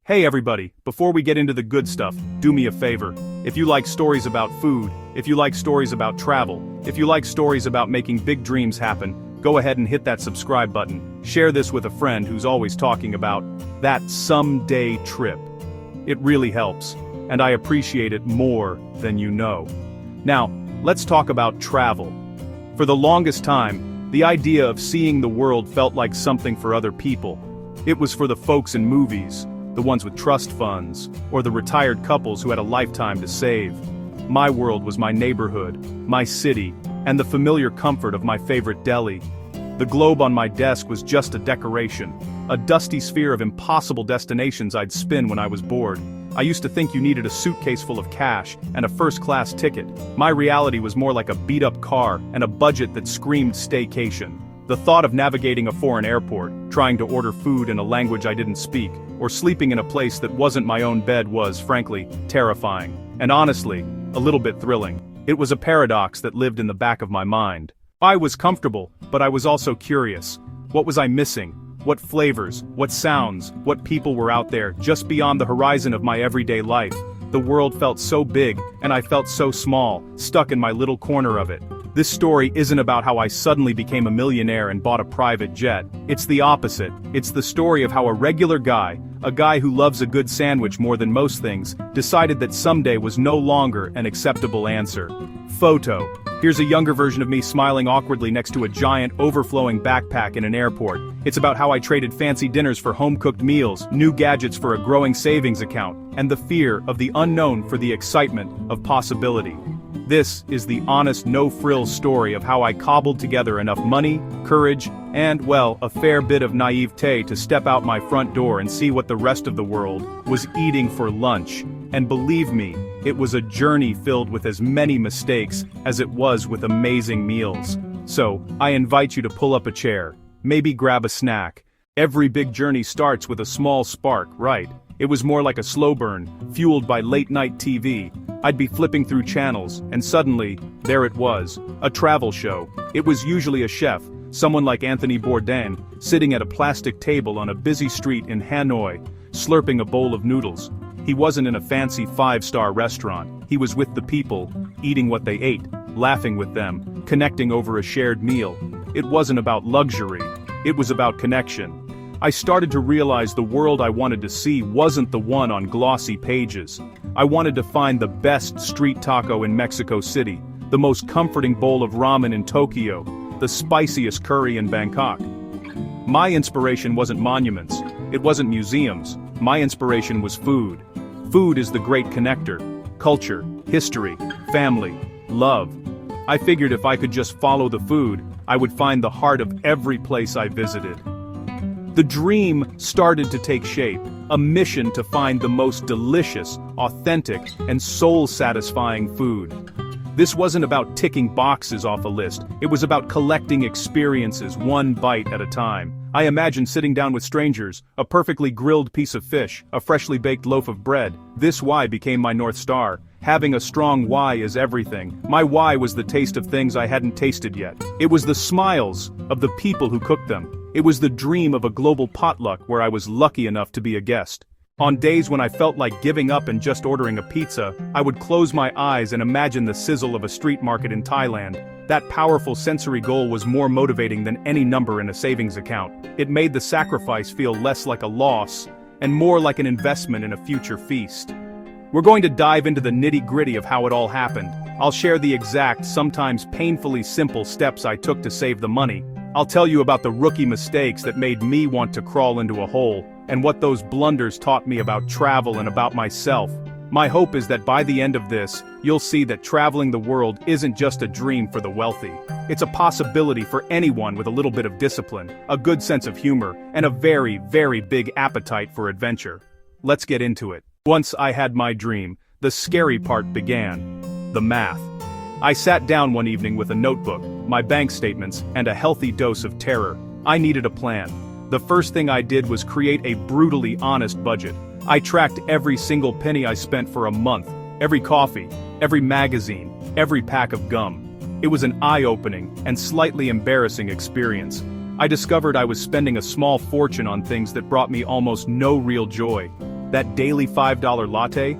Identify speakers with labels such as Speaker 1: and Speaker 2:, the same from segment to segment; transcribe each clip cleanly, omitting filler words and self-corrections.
Speaker 1: Hey everybody, before we get into the good stuff, do me a favor. If you like stories about food, if you like stories about travel, if you like stories about making big dreams happen, go ahead and hit that subscribe button. Share this with a friend who's always talking about that someday trip. It really helps, and I appreciate it more than you know. Now, let's talk about travel. For the longest time, the idea of seeing the world felt like something for other people. It was for the folks in movies, the ones with trust funds, or the retired couples who had a lifetime to save. My world was my neighborhood, my city, and the familiar comfort of my favorite deli. The globe on my desk was just a decoration, a dusty sphere of impossible destinations I'd spin when I was bored. I used to think you needed a suitcase full of cash and a first-class ticket. My reality was more like a beat-up car and a budget that screamed staycation. The thought of navigating a foreign airport, trying to order food in a language I didn't speak, or sleeping in a place that wasn't my own bed was, frankly, terrifying. And honestly, a little bit thrilling. It was a paradox that lived in the back of my mind. I was comfortable, but I was also curious. What was I missing? What flavors, what sounds, what people were out there, just beyond the horizon of my everyday life? The world felt so big, and I felt so small, stuck in my little corner of it. This story isn't about how I suddenly became a millionaire and bought a private jet. It's the opposite. It's the story of how a regular guy, a guy who loves a good sandwich more than most things, decided that someday was no longer an acceptable answer. Photo. Here's a younger version of me smiling awkwardly next to a giant, overflowing backpack in an airport. It's about how I traded fancy dinners for home-cooked meals, new gadgets for a growing savings account, and the fear of the unknown for the excitement of possibility. This is the honest, no-frills story of how I cobbled together enough money, courage, and, well, a fair bit of naivete to step out my front door and see what the rest of the world was eating for lunch. And believe me, it was a journey filled with as many mistakes as it was with amazing meals. So, I invite you to pull up a chair, maybe grab a snack. Every big journey starts with a small spark, right? It was more like a slow burn, fueled by late-night TV. I'd be flipping through channels, and suddenly, there it was, a travel show. It was usually a chef, someone like Anthony Bourdain, sitting at a plastic table on a busy street in Hanoi, slurping a bowl of noodles. He wasn't in a fancy five-star restaurant. He was with the people, eating what they ate, laughing with them, connecting over a shared meal. It wasn't about luxury. It was about connection. I started to realize the world I wanted to see wasn't the one on glossy pages. I wanted to find the best street taco in Mexico City, the most comforting bowl of ramen in Tokyo, the spiciest curry in Bangkok. My inspiration wasn't monuments. It wasn't museums. My inspiration was food. Food is the great connector. Culture, history, family, love. I figured if I could just follow the food, I would find the heart of every place I visited. The dream started to take shape, a mission to find the most delicious, authentic, and soul-satisfying food. This wasn't about ticking boxes off a list, it was about collecting experiences one bite at a time. I imagined sitting down with strangers, a perfectly grilled piece of fish, a freshly baked loaf of bread. This why became my North Star. Having a strong why is everything. My why was the taste of things I hadn't tasted yet. It was the smiles of the people who cooked them. It was the dream of a global potluck where I was lucky enough to be a guest. On days when I felt like giving up and just ordering a pizza, I would close my eyes and imagine the sizzle of a street market in Thailand. That powerful sensory goal was more motivating than any number in a savings account. It made the sacrifice feel less like a loss, and more like an investment in a future feast. We're going to dive into the nitty-gritty of how it all happened. I'll share the exact, sometimes painfully simple steps I took to save the money. I'll tell you about the rookie mistakes that made me want to crawl into a hole, and what those blunders taught me about travel and about myself. My hope is that by the end of this, you'll see that traveling the world isn't just a dream for the wealthy. It's a possibility for anyone with a little bit of discipline, a good sense of humor, and a very, very big appetite for adventure. Let's get into it. Once I had my dream, the scary part began. The math. I sat down one evening with a notebook, my bank statements, and a healthy dose of terror. I needed a plan. The first thing I did was create a brutally honest budget. I tracked every single penny I spent for a month, every coffee, every magazine, every pack of gum. It was an eye-opening and slightly embarrassing experience. I discovered I was spending a small fortune on things that brought me almost no real joy. That daily $5 latte?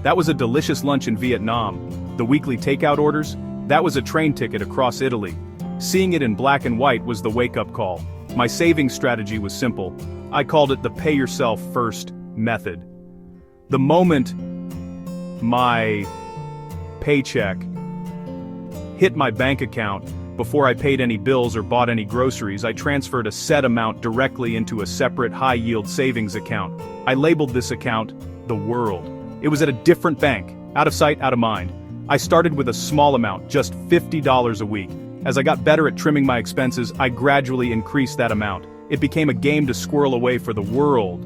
Speaker 1: That was a delicious lunch in Vietnam. The weekly takeout orders? That was a train ticket across Italy. Seeing it in black and white was the wake-up call. My savings strategy was simple. I called it the pay-yourself-first method. The moment my paycheck hit my bank account, before I paid any bills or bought any groceries, I transferred a set amount directly into a separate high-yield savings account. I labeled this account The World. It was at a different bank, out of sight, out of mind. I started with a small amount, just $50 a week. As I got better at trimming my expenses, I gradually increased that amount. It became a game to squirrel away for the world.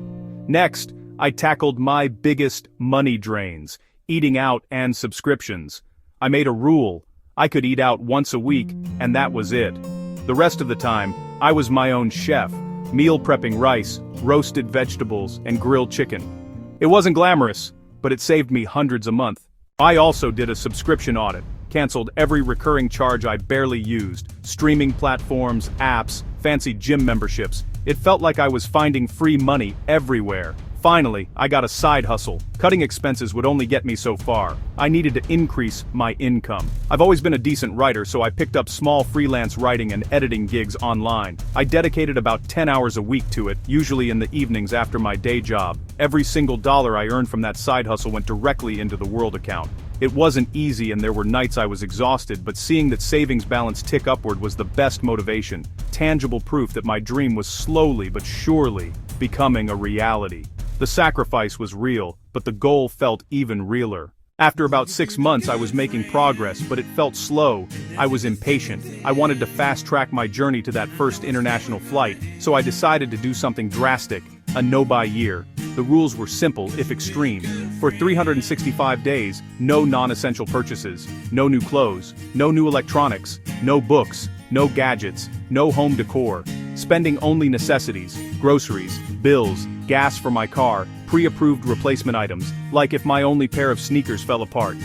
Speaker 1: Next, I tackled my biggest money drains, eating out and subscriptions. I made a rule. I could eat out once a week, and that was it. The rest of the time, I was my own chef, meal prepping rice, roasted vegetables, and grilled chicken. It wasn't glamorous, but it saved me hundreds a month. I also did a subscription audit, canceled every recurring charge I barely used, streaming platforms, apps, fancy gym memberships. It felt like I was finding free money everywhere. Finally, I got a side hustle. Cutting expenses would only get me so far. I needed to increase my income. I've always been a decent writer, so I picked up small freelance writing and editing gigs online. I dedicated about 10 hours a week to it, usually in the evenings after my day job. Every single dollar I earned from that side hustle went directly into the World account. It wasn't easy and there were nights I was exhausted, but seeing that savings balance tick upward was the best motivation. Tangible proof that my dream was slowly but surely becoming a reality. The sacrifice was real, but the goal felt even realer. After about 6 months I was making progress, but it felt slow. I was impatient. I wanted to fast-track my journey to that first international flight, so I decided to do something drastic, a no-buy year. The rules were simple, if extreme. For 365 days, no non-essential purchases, no new clothes, no new electronics, no books, no gadgets, no home decor. Spending only necessities, groceries, bills, gas for my car, pre-approved replacement items, like if my only pair of sneakers fell apart.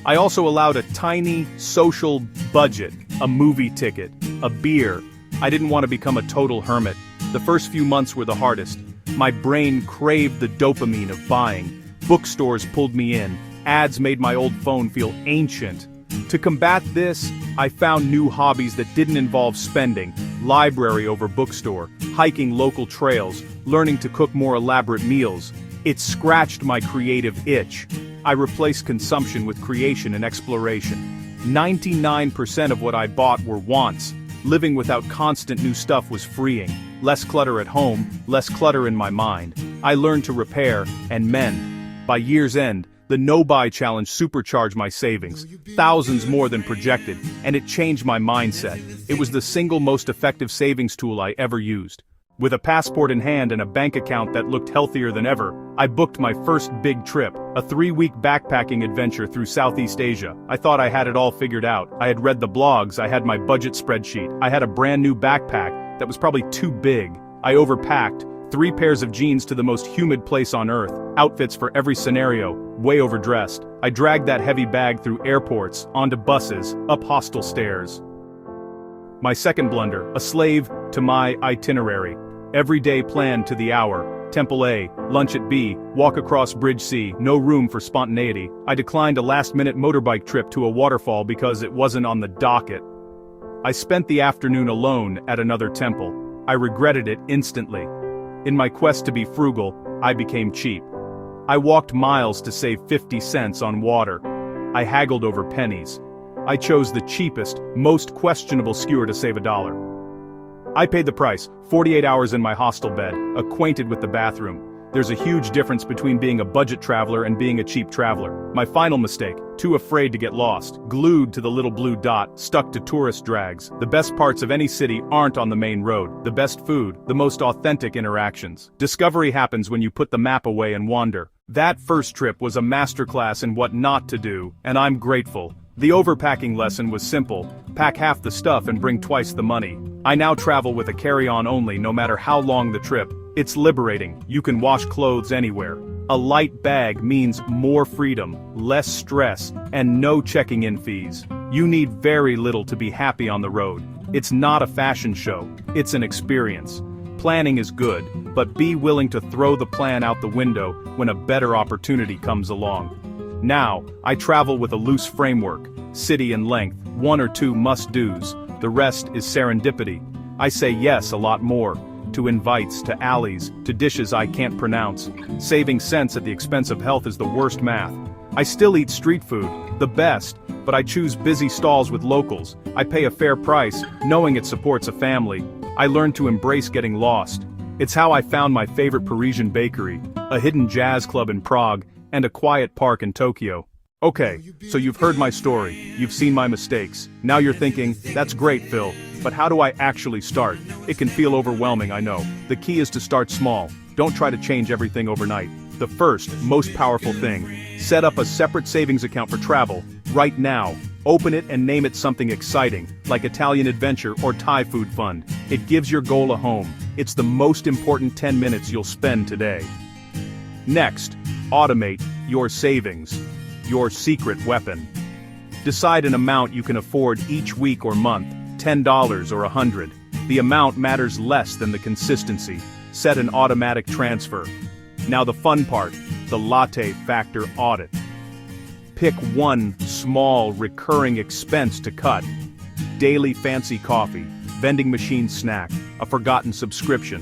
Speaker 1: I also allowed a tiny, social budget, a movie ticket, a beer. I didn't want to become a total hermit. The first few months were the hardest. My brain craved the dopamine of buying. Bookstores pulled me in. Ads made my old phone feel ancient. To combat this, I found new hobbies that didn't involve spending. Library over bookstore, hiking local trails, learning to cook more elaborate meals. It scratched my creative itch. I replaced consumption with creation and exploration. 99% of what I bought were wants. Living without constant new stuff was freeing. Less clutter at home, less clutter in my mind. I learned to repair and mend. By year's end, the no-buy challenge supercharged my savings, thousands more than projected, and it changed my mindset. It was the single most effective savings tool I ever used. With a passport in hand and a bank account that looked healthier than ever, I booked my first big trip, a 3-week backpacking adventure through Southeast Asia. I thought I had it all figured out. I had read the blogs, I had my budget spreadsheet, I had a brand new backpack that was probably too big. I overpacked, 3 pairs of jeans to the most humid place on earth, outfits for every scenario, way overdressed. I dragged that heavy bag through airports, onto buses, up hostel stairs. My second blunder, a slave to my itinerary. Every day planned to the hour. Temple A, lunch at B, walk across Bridge C, no room for spontaneity. I declined a last-minute motorbike trip to a waterfall because it wasn't on the docket. I spent the afternoon alone at another temple. I regretted it instantly. In my quest to be frugal, I became cheap. I walked miles to save 50 cents on water. I haggled over pennies. I chose the cheapest, most questionable skewer to save $1. I paid the price, 48 hours in my hostel bed, acquainted with the bathroom. There's a huge difference between being a budget traveler and being a cheap traveler. My final mistake, too afraid to get lost, glued to the little blue dot, stuck to tourist drags. The best parts of any city aren't on the main road, the best food, the most authentic interactions. Discovery happens when you put the map away and wander. That first trip was a masterclass in what not to do, and I'm grateful. The overpacking lesson was simple: pack half the stuff and bring twice the money. I now travel with a carry-on only no matter how long the trip. It's liberating, you can wash clothes anywhere. A light bag means more freedom, less stress, and no checking-in fees. You need very little to be happy on the road. It's not a fashion show, it's an experience. Planning is good, but be willing to throw the plan out the window when a better opportunity comes along. Now, I travel with a loose framework, city and length, 1 or 2 must-dos, the rest is serendipity. I say yes a lot more, to invites, to alleys, to dishes I can't pronounce. Saving cents at the expense of health is the worst math. I still eat street food, the best, but I choose busy stalls with locals. I pay a fair price, knowing it supports a family. I learned to embrace getting lost. It's how I found my favorite Parisian bakery, a hidden jazz club in Prague, and a quiet park in Tokyo. Okay, so you've heard my story, you've seen my mistakes. Now you're thinking, that's great, Phil, but how do I actually start? It can feel overwhelming, I know. The key is to start small. Don't try to change everything overnight. The first, most powerful thing, set up a separate savings account for travel, right now. Open it and name it something exciting, like Italian Adventure or Thai Food Fund. It gives your goal a home. It's the most important 10 minutes you'll spend today. Next, automate your savings. Your secret weapon. Decide an amount you can afford each week or month, $10 or $100. The amount matters less than the consistency. Set an automatic transfer. Now the fun part, the latte factor audit. Pick one small recurring expense to cut. Daily fancy coffee, vending machine snack, a forgotten subscription.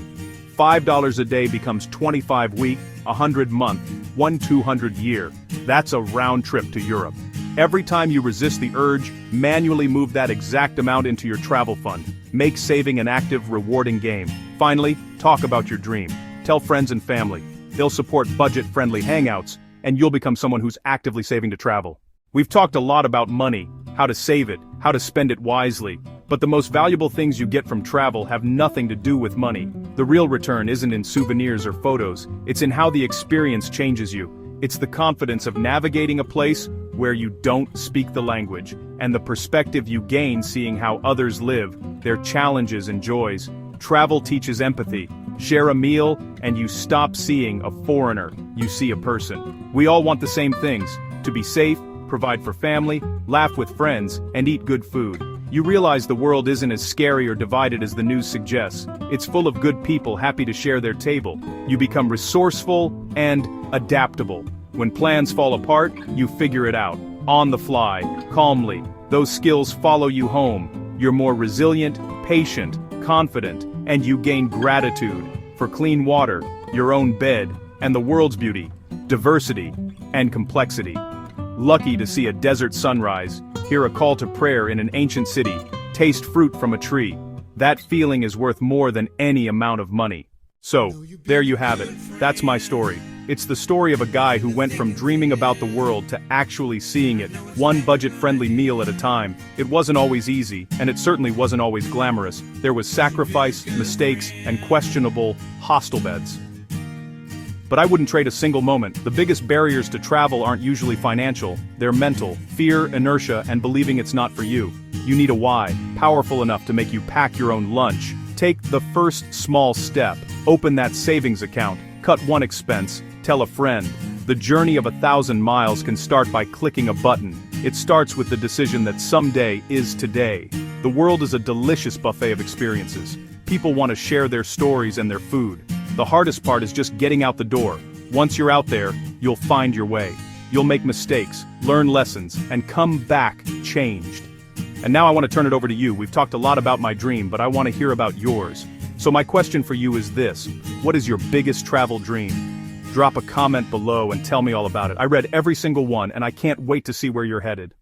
Speaker 1: $5 a day becomes $25 week, $100 month, $200 year. That's a round trip to Europe. Every time you resist the urge, manually move that exact amount into your travel fund. Make saving an active, rewarding game. Finally, talk about your dream. Tell friends and family. They'll support budget-friendly hangouts, and you'll become someone who's actively saving to travel. We've talked a lot about money, how to save it, how to spend it wisely. But the most valuable things you get from travel have nothing to do with money. The real return isn't in souvenirs or photos, it's in how the experience changes you. It's the confidence of navigating a place where you don't speak the language, and the perspective you gain seeing how others live, their challenges and joys. Travel teaches empathy. Share a meal, and you stop seeing a foreigner, you see a person. We all want the same things, to be safe, provide for family, laugh with friends, and eat good food. You realize the world isn't as scary or divided as the news suggests. It's full of good people happy to share their table. You become resourceful and adaptable. When plans fall apart, you figure it out. On the fly, calmly. Those skills follow you home. You're more resilient, patient, confident, and you gain gratitude for clean water, your own bed, and the world's beauty, diversity, and complexity. Lucky to see a desert sunrise, hear a call to prayer in an ancient city, taste fruit from a tree. That feeling is worth more than any amount of money. So, there you have it. That's my story. It's the story of a guy who went from dreaming about the world to actually seeing it, one budget-friendly meal at a time. It wasn't always easy, and it certainly wasn't always glamorous. There was sacrifice, mistakes, and questionable, hostel beds. But I wouldn't trade a single moment. The biggest barriers to travel aren't usually financial, they're mental, fear, inertia, and believing it's not for you. You need a why, powerful enough to make you pack your own lunch. Take the first small step, open that savings account, cut one expense, tell a friend. The journey of 1,000 miles can start by clicking a button. It starts with the decision that someday is today. The world is a delicious buffet of experiences. People want to share their stories and their food. The hardest part is just getting out the door. Once you're out there, you'll find your way. You'll make mistakes, learn lessons, and come back changed. And now I want to turn it over to you. We've talked a lot about my dream, but I want to hear about yours. So my question for you is this: what is your biggest travel dream? Drop a comment below and tell me all about it. I read every single one, and I can't wait to see where you're headed.